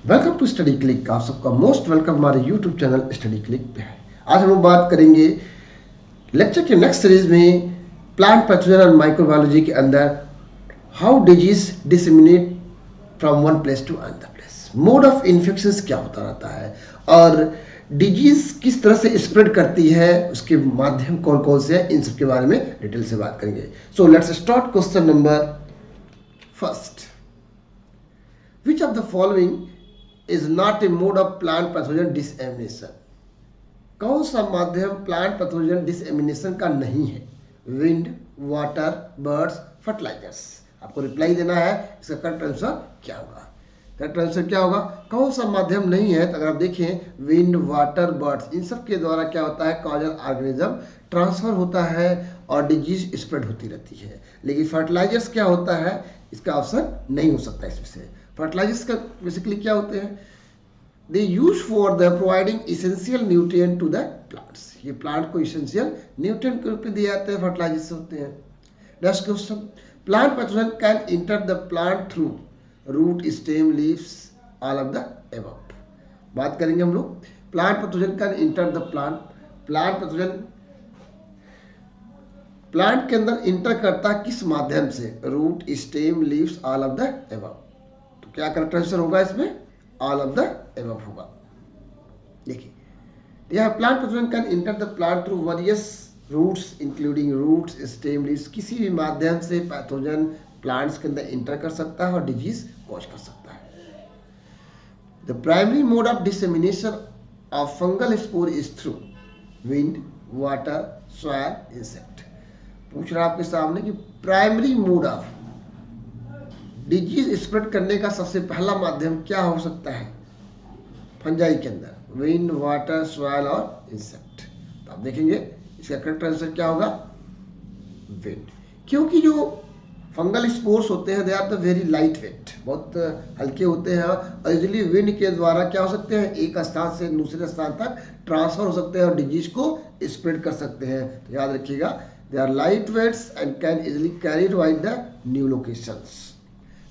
Welcome to study click. आप सबका most welcome हमारे यूट्यूब चैनल स्टडी क्लिक पे है। आज हम लोग बात करेंगे लेक्चर के नेक्स्ट सीरीज में प्लांट पैथोजन और माइक्रोबायोलॉजी के अंदर how disease disseminate from one place to another place. Mode of infection क्या होता रहता है और डिजीज किस तरह से स्प्रेड करती है, उसके माध्यम कौन कौन से हैं, इन सब के बारे में डिटेल से बात करेंगे। So let's start question number first. Which of the following is not a mode of plant pathogen dissemination? कौन सा माध्यम प्लांट पैथोजन डिसएमिनेशन का नहीं है? Wind, water, birds, fertilizers. आपको रिप्लाई देना है, इसका करेक्ट आंसर क्या होगा? करेक्ट आंसर क्या होगा? कौन सा माध्यम नहीं है? तो अगर आप देखें विंड, वाटर, बर्ड्स, इन सब के द्वारा क्या होता है? कॉजल ऑर्गेनिज्म ट्रांसफर होता है और डिजीज स्प्रेड होती रहती है। लेकिन फर्टिलाइजर्स क्या होता है? इसका ऑप्शन नहीं हो सकता इसमें से। फर्टिलाइजर्स का बेसिकली क्या होते हैं? They use for the providing essential nutrient to the plants. ये प्लांट को इसेंशियल न्यूट्रिएंट के रूप में दिए जाते हैं, फर्टिलाइजर्स होते हैं। Next question, plant pathogen can enter the plant through root, stem, leaves, all of the above. बात करेंगे हम लोग plant pathogen can enter the plant. Plant pathogen plant के अंदर इंटर करता है किस माध्यम से? Root, stem, leaves, all of the above. तो क्या करेक्ट आंसर होगा इसमें? ऑल ऑफ द एबव होगा। देखिए यह plant pathogen can enter the plant through various routes including roots, stem, leaves. किसी भी माध्यम से पैथोजन प्लांट्स के अंदर इंटर कर सकता है और डिजीज कॉज कर सकता है। The primary mode of dissemination of fungal spore is through wind, water, soil, insect. पूछ रहा आपके सामने कि primary mode of disease spread करने का सबसे पहला माध्यम क्या हो सकता है फंजाई के अंदर? विंड, वाटर, सॉइल और इंसेक्ट। तो आप देखेंगे इसका करेक्ट आंसर क्या होगा? विंड। क्योंकि जो फंगल स्पोर्स होते हैं they are the very light weight, बहुत हल्के होते हैं और इजिली विंड के द्वारा क्या हो सकते हैं? एक स्थान से दूसरे स्थान तक ट्रांसफर हो सकते हैं और डिजीज को स्प्रेड कर सकते हैं। तो याद रखिएगा, they are light weights and can easily carried by the new locations.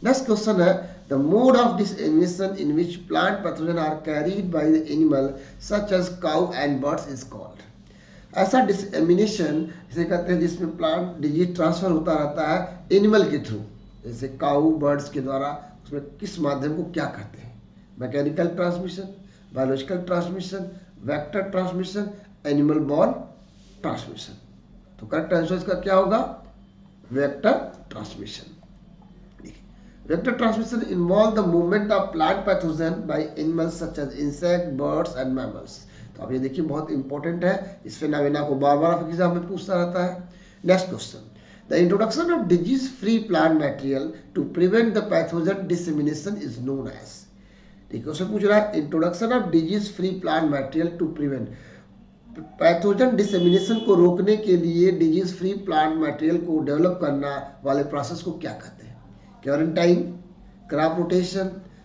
Next question है the mode of dissemination in which plant pathogen are carried by the animal such as cow and birds is called। ऐसा डिसएमिनेशन इसे कहते हैं जिसमें plant disease transfer होता रहता है animal के थ्रू, जैसे काऊ, बर्ड्स के द्वारा। उसमें किस माध्यम को क्या कहते हैं? Mechanical transmission, biological transmission, vector transmission, animal born transmission. तो करेक्ट आंसर इसका क्या होगा? Vector transmission. Vector transmission involve the movement of plant pathogen by animals such as insect, birds and mammals। तो अब ये देखिए बहुत इंपॉर्टेंट है, इस फेनोमेना को बार बार आपके एग्जाम में पूछता रहता है। Next question, the introduction of disease free plant material to prevent the pathogen dissemination is known as. देखिए उससे पूछ रहा है introduction of disease free plant material to prevent, pathogen dissemination को रोकने के लिए डिजीज फ्री प्लांट मटेरियल को डेवलप करना वाले प्रोसेस को क्या कहते हैं? Quarantine, crop rotation,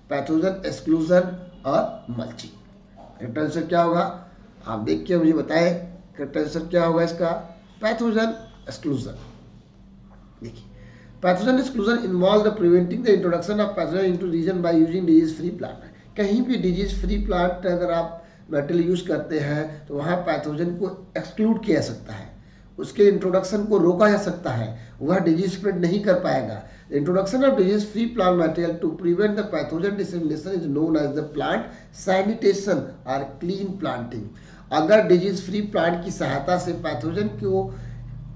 pathogen exclusion और मल्चिंग। करेक्ट आंसर क्या होगा? आप देख के मुझे बताएं करेक्ट आंसर क्या होगा इसका? Pathogen exclusion. देखिए pathogen exclusion involve the preventing the introduction of pathogen into region by using disease free plant. कहीं भी डिजीज फ्री प्लांट अगर आप मेटेरियल यूज करते हैं तो वहाँ पैथोजन को एक्सक्लूड किया जा सकता है, उसके इंट्रोडक्शन को रोका जा सकता है, वह डिजीज स्प्रेड नहीं कर पाएगा। Introduction of disease free plant material to prevent the pathogen dissemination is known as the plant sanitation और क्लीन प्लांटिंग। अगर डिजीज फ्री प्लांट की सहायता से पैथोजन को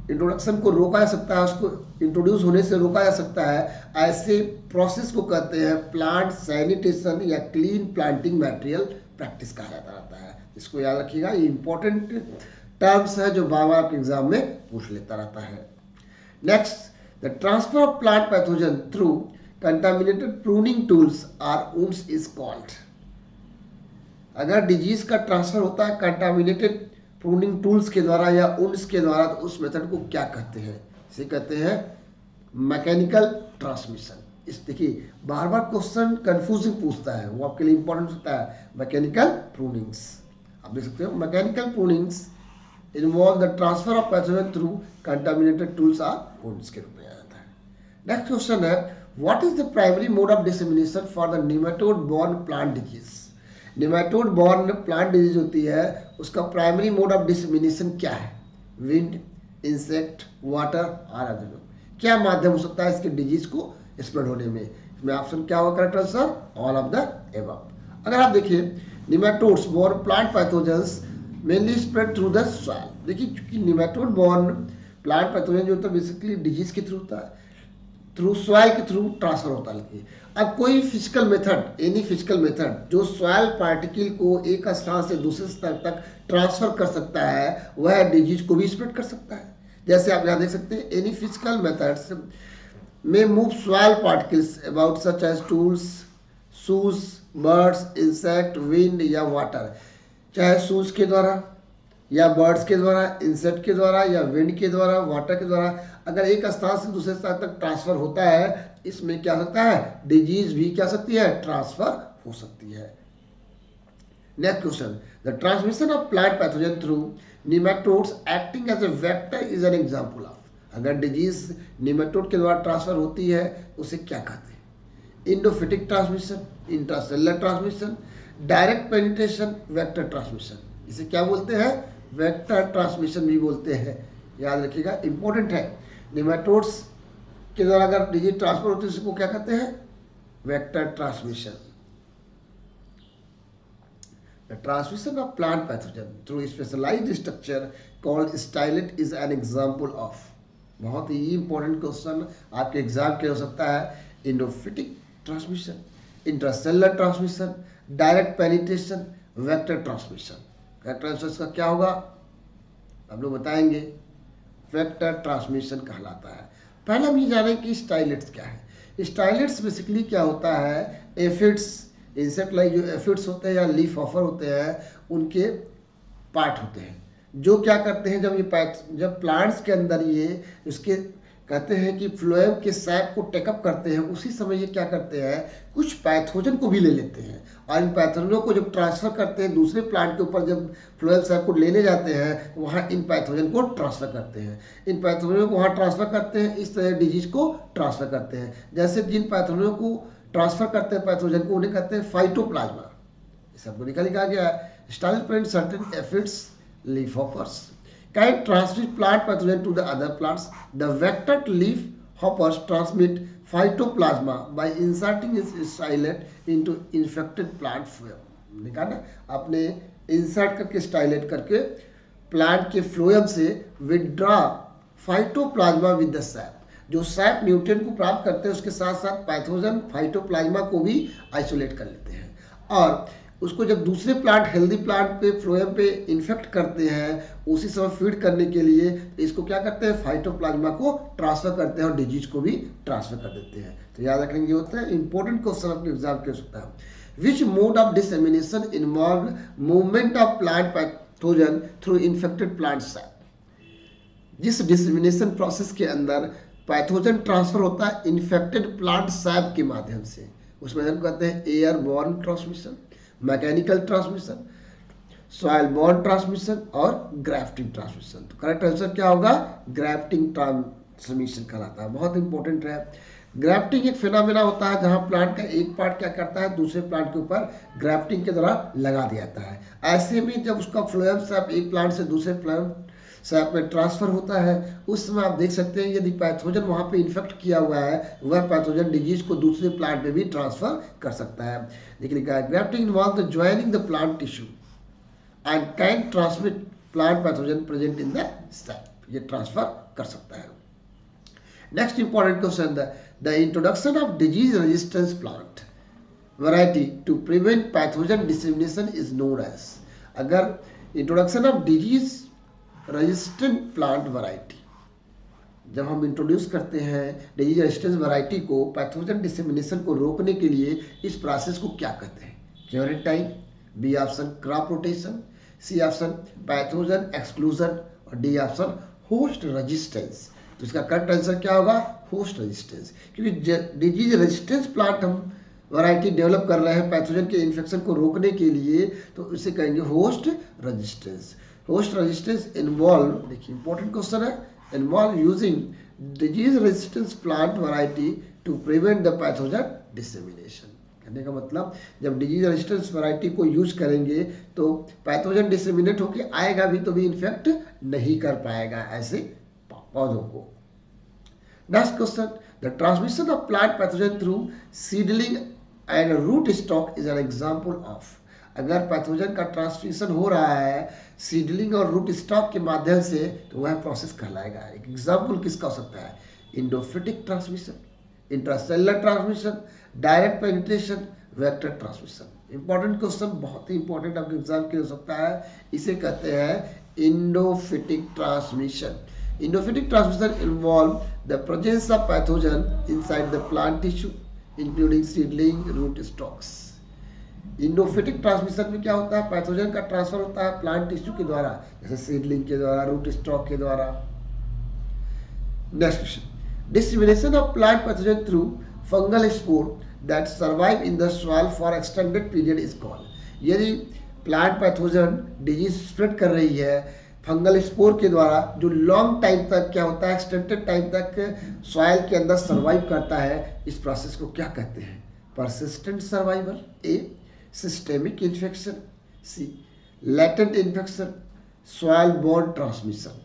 इंट्रोडक्शन को रोका जा सकता है, उसको इंट्रोड्यूस होने से रोका जा सकता है, ऐसे प्रोसेस को कहते हैं प्लांट सैनिटेशन या क्लीन प्लांटिंग मटेरियल प्रैक्टिस कहा जाता रहता है। इसको याद रखिएगा, ये इंपॉर्टेंट टर्म्स है जो बार बार आपके एग्जाम में पूछ लेता रहता है। Next, the transfer of plant pathogen through contaminated pruning tools or wounds is called. अगर डिजीज का ट्रांसफर होता है कंटामिनेटेड प्रूनिंग टूल्स के द्वारा या वुंड्स के द्वारा, तो उस मेथड को क्या कहते हैं? इसे कहते हैं मैकेनिकल ट्रांसमिशन। इस देखिए बार बार क्वेश्चन कंफ्यूजिंग पूछता है, वो आपके लिए इंपॉर्टेंट होता है। मैकेनिकल प्रूनिंग्स आप देख सकते हो, mechanical prunings involve the transfer of pathogen through contaminated tools or wounds के रूप में आ जाता है। नेक्स्ट क्वेश्चन है what is the primary mode of dissemination for the nematode borne plant disease? Nematode borne plant disease होती है, उसका प्राइमरी मोड ऑफ डिसेमिनेशन क्या है? विंड, इंसेक्ट, वाटर और अदर। क्या माध्यम हो सकता है इसके डिजीज को स्प्रेड होने में? इसमें ऑप्शन क्या होगा correct answer? All of the above. अगर आप देखिए nematodes born plant pathogens mainly spread through the soil. देखिए क्योंकि निमेटोड बॉर्न प्लांट पैथोजन जो होता है बेसिकली डिजीज के थ्रू होता है, थ्रू सॉइल के थ्रू ट्रांसफर होता है। अब कोई physical method, any physical method जो सॉइल पार्टिकल को एक स्थान से दूसरे स्थान तक ट्रांसफर कर सकता है, वह डिजीज को भी स्प्रेड कर सकता है। जैसे आप यहाँ देख सकते हैं, any physical methods may move soil particles about such as tools, shoes, birds, insect, wind या वाटर। चाहे शूज के द्वारा या बर्ड्स के द्वारा, इंसेक्ट के द्वारा या विंड के द्वारा, वाटर के द्वारा, अगर एक स्थान से दूसरे स्थान तक ट्रांसफर होता है, इसमें क्या सकता है? डिजीज भी क्या सकती है? ट्रांसफर हो सकती है। Next question, the transmission of plant pathogen through nematodes acting as a vector is an example of. अगर डिजीज निमेटोड के द्वारा ट्रांसफर होती है उसे क्या कहते हैं? Endophytic transmission, intracellular transmission, direct penetration, vector transmission. इसे क्या बोलते हैं? वेक्टर ट्रांसमिशन भी बोलते हैं। याद रखिएगा, इंपॉर्टेंट है। निमेटोड्स के द्वारा अगर डिजीज ट्रांसफर होती है उसको क्या कहते हैं? Vector transmission. The transmission of plant pathogen through specialised structure called stylet is an example of. बहुत ही इंपॉर्टेंट क्वेश्चन आपके एग्जाम के हो सकता है। Endophytic transmission, intracellular transmission, direct penetration, vector transmission. Vector का क्या होगा आप लोग बताएंगे? वेक्टर ट्रांसमिशन कहलाता है। पहले हम ये जाने कि स्टाइलेट्स क्या है। स्टाइलेट्स बेसिकली क्या होता है? एफिड्स, इंसेक्ट लाइक जो एफिड्स होते हैं या लीफ हॉपर होते हैं, उनके पार्ट होते हैं जो क्या करते हैं, जब प्लांट्स के अंदर ये उसके कहते हैं कि फ्लोएम के सैप को टेकअप करते हैं, उसी समय ये क्या करते हैं? कुछ पैथोजन को भी ले लेते हैं और इन पैथोजनों को जब ट्रांसफर करते हैं दूसरे प्लांट के ऊपर, जब फ्लोएम सैप को लेने जाते हैं वहाँ इन पैथोजन को ट्रांसफर करते हैं। इन पैथोजनों को वहाँ ट्रांसफर करते हैं, इस तरह डिजीज को ट्रांसफर करते हैं। जैसे जिन पैथोजनों को ट्रांसफर करते हैं पैथोजन को, उन्हें कहते हैं फाइटोप्लाज्मा। इस सबको निकाला गया है। Stylet certain aphids, leaf hoppers can transmit plant pathogen to the other plants. The vectored leaf hoppers transmit phytoplasma by inserting its stylate into infected plant phloem. निकाला आपने इंसर्ट करके स्टाइलेट करके प्लांट के फ्लोएम से withdraw phytoplasma with the SAP. जो SAP nutrient को प्राप्त करते हैं उसके साथ साथ पैथोजन फाइटोप्लाज्मा को भी आइसोलेट कर लेते हैं और उसको जब दूसरे प्लांट, हेल्दी प्लांट पे फ्लोएम पे इन्फेक्ट करते हैं, उसी समय फीड करने के लिए इसको क्या करते हैं? फाइटोप्लाज्मा को ट्रांसफर करते हैं और डिजीज को भी ट्रांसफर कर देते हैं। तो याद रखने ये होता है इंपॉर्टेंट क्वेश्चन अपने एग्जाम के हो सकता है। Which mode of dissemination involve movement of plant pathogen through infected plant sap. जिस डिसेमिनेशन प्रोसेस के अंदर पैथोजन ट्रांसफर होता है इन्फेक्टेड प्लांट सैप के माध्यम से, उसमें हम कहते हैं air born transmission, mechanical transmission, soil born transmission और ग्राफ्टिंग ट्रांसमिशन। तो करेक्ट आंसर क्या होगा? ग्राफ्टिंग ट्रांसमिशन कहलाता है। बहुत इंपॉर्टेंट है। ग्राफ्टिंग एक फिनोमेना होता है जहां प्लांट का एक पार्ट क्या करता है? दूसरे प्लांट के ऊपर ग्राफ्टिंग के द्वारा लगा दिया जाता है। ऐसे में जब उसका फ्लोएम सैप एक प्लांट से दूसरे प्लांट सैप में ट्रांसफर होता है, उस समय आप देख सकते हैं यदि पैथोजन वहाँ पे इन्फेक्ट किया हुआ है, वह पैथोजन डिजीज को दूसरे प्लांट में भी ट्रांसफर कर सकता है। देखिए लिखा है grafting involve the joining the plant tissue and can transmit plant pathogen present in the sap. ये ट्रांसफर कर सकता है। Next important question, the introduction of disease resistance plant variety to prevent pathogen dissemination is known as. अगर introduction of disease resistant plant variety, जब हम introduce करते हैं disease resistance variety को पैथोजन डिसेमिनेशन को रोकने के लिए, इस प्रोसेस को क्या कहते हैं? Quarantine, B option crop rotation, C option pathogen exclusion और डी ऑप्शन होस्ट रेजिस्टेंस। तो इसका करेक्ट आंसर क्या होगा? Host resistance. क्योंकि डिजीज रेजिस्टेंस प्लांट हम वैरायटी डेवलप कर रहे हैं पैथोजन के इन्फेक्शन को रोकने के लिए, तो इसे कहेंगे host resistance. Host resistance involve, देखिए इंपॉर्टेंट क्वेश्चन है, involve using disease resistance plant variety to prevent the pathogen dissemination. कहने का मतलब जब डिजीज रेजिस्टेंस वैरायटी को यूज करेंगे तो पैथोजन डिसेमिनेट होकर आएगा भी तो भी इन्फेक्ट नहीं कर पाएगा ऐसे पौधों को। Next question, the transmission of plant pathogen through seedling and root stock is an example of. अगर पैथोजन का ट्रांसमिशन हो रहा है सीडलिंग और रूट स्टॉक के माध्यम से तो वह प्रोसेस कहलाएगा। एक एग्जांपल किसका हो सकता है? Endophytic transmission, intracellular transmission, direct penetration, vector transmission. Important question, बहुत ही इंपॉर्टेंट आपके एग्जाम के हो सकता है। इसे कहते हैं endophytic transmission. Endophytic transmission involve the presence of pathogen inside the plant tissue, including seedling, root stocks. Endophytic transmission में क्या होता है? पैथोजन का ट्रांसफर होता है प्लांट टिश्यू के द्वारा, जैसे सीडलिंग के द्वारा, रूट स्टॉक के द्वारा। Next question, dissemination of plant pathogen through fungal spore that survive in the soil for extended period is called. यदि प्लांट पैथोजन डिजीज स्प्रेड कर रही है फंगल स्पोर के द्वारा जो लॉन्ग टाइम तक क्या होता है, एक्सटेंडेड टाइम तक सॉइल के अंदर सर्वाइव करता है, इस प्रोसेस को क्या कहते हैं? Persistent survival, a systemic infection, C latent infection, soil borne transmission.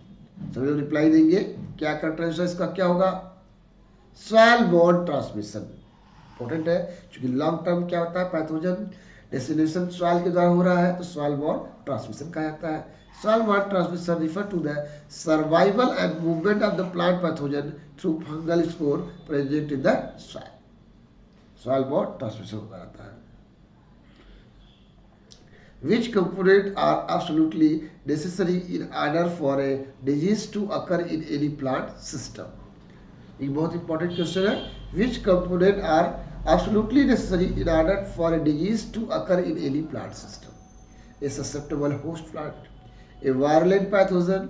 सभी लोग रिप्लाई देंगे, क्या कैरेक्टराइजेशन इसका क्या होगा? Soil borne transmission. इंपॉर्टेंट है क्योंकि लॉन्ग टर्म क्या होता है, पैथोजन डेस्टिनेशन सॉइल के द्वारा हो रहा है तो सॉइल बोर्न ट्रांसमिशन कहा जाता है। Soil borne transmission refer to the survival and movement of the plant pathogen through fungal spore present in the soil. Soil borne transmission होता रहता है। Which components are absolutely necessary in order for a disease to occur in any plant system? एक बहुत important question है। Which components are absolutely necessary in order for a disease to occur in any plant system? A susceptible host plant, a virulent pathogen,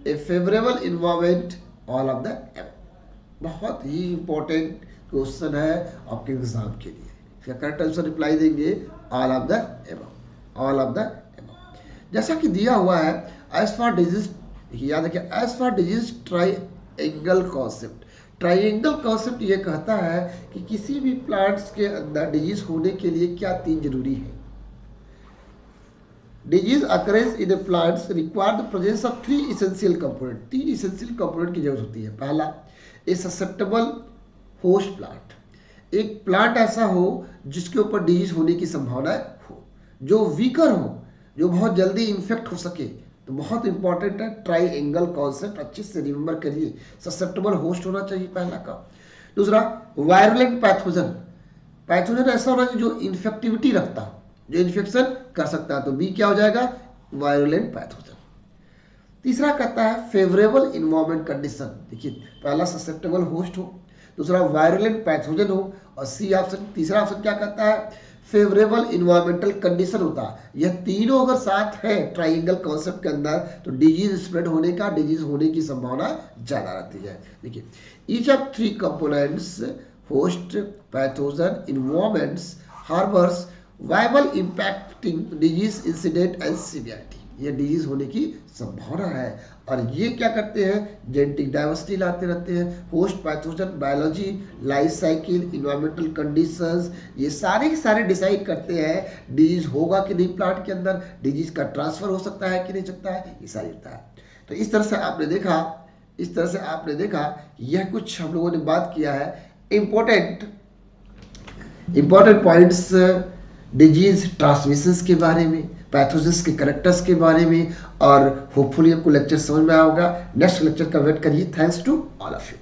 a favorable environment, all of the above। बहुत ही important question है आपके exam के लिए। इसका correct answer reply देंगे all of the above, all of the above. जैसा कि दिया हुआ है एज फॉर डिजीज, याद रखिए as for disease triangle concept. Triangle concept ये कहता है कि किसी भी प्लांट्स के अंदर डिजीज होने के लिए क्या तीन जरूरी है। Disease occurrence in a plants require the presence of three essential component। तीन essential component की जरूरत होती है। पहला, a susceptible host plant, एक प्लांट ऐसा हो जिसके ऊपर डिजीज होने की संभावना हो, जो वीकर हो, जो बहुत जल्दी इन्फेक्ट हो सके। तो बहुत इंपॉर्टेंट है ट्राइएंगल कॉन्सेप्ट, अच्छे से रिमेंबर करिए। ससेप्टेबल होस्ट होना चाहिए पहला का। दूसरा, वायरुलेंट पैथोजन, पैथोजन ऐसा होना चाहिए जो इन्फेक्टिविटी रखता हो, जो इन्फेक्शन कर सकता है, तो बी क्या हो जाएगा? Virulent pathogen. तीसरा कहता है फेवरेबल इन्वायरमेंट कंडीशन। देखिए पहला ससेप्टेबल होस्ट हो, दूसरा वायरुलेंट पैथोजन हो, और सी ऑप्शन, तीसरा ऑप्शन क्या कहता है? फेवरेबल इन्वायरमेंटल कंडीशन होता है। यह तीनों अगर साथ है ट्राइएंगल कॉन्सेप्ट के अंदर तो डिजीज स्प्रेड होने का, डिजीज होने की संभावना ज्यादा रहती है। देखिए each of three components host, pathogen, environments, harbours viable impacting disease incident and severity. ये डिजीज होने की संभावना है और ये क्या करते हैं? जेनेटिक डाइवर्सिटी लाते रहते हैं। Host, pathogen, biology, life cycle, environmental conditions, ये सारे के सारे डिसाइड करते हैं डिजीज होगा कि नहीं प्लांट के अंदर, डिजीज का ट्रांसफर हो सकता है कि नहीं सकता है, ये सारी होता है। तो इस तरह से आपने देखा, इस तरह से आपने देखा यह कुछ हम लोगों ने बात किया है इंपॉर्टेंट पॉइंट्स डिजीज ट्रांसमिशंस के बारे में, पैथोजेंस के कैरेक्टर्स के बारे में, और होपफुली आपको लेक्चर समझ में आएगा। नेक्स्ट लेक्चर का वेट करिए। Thanks to all of you.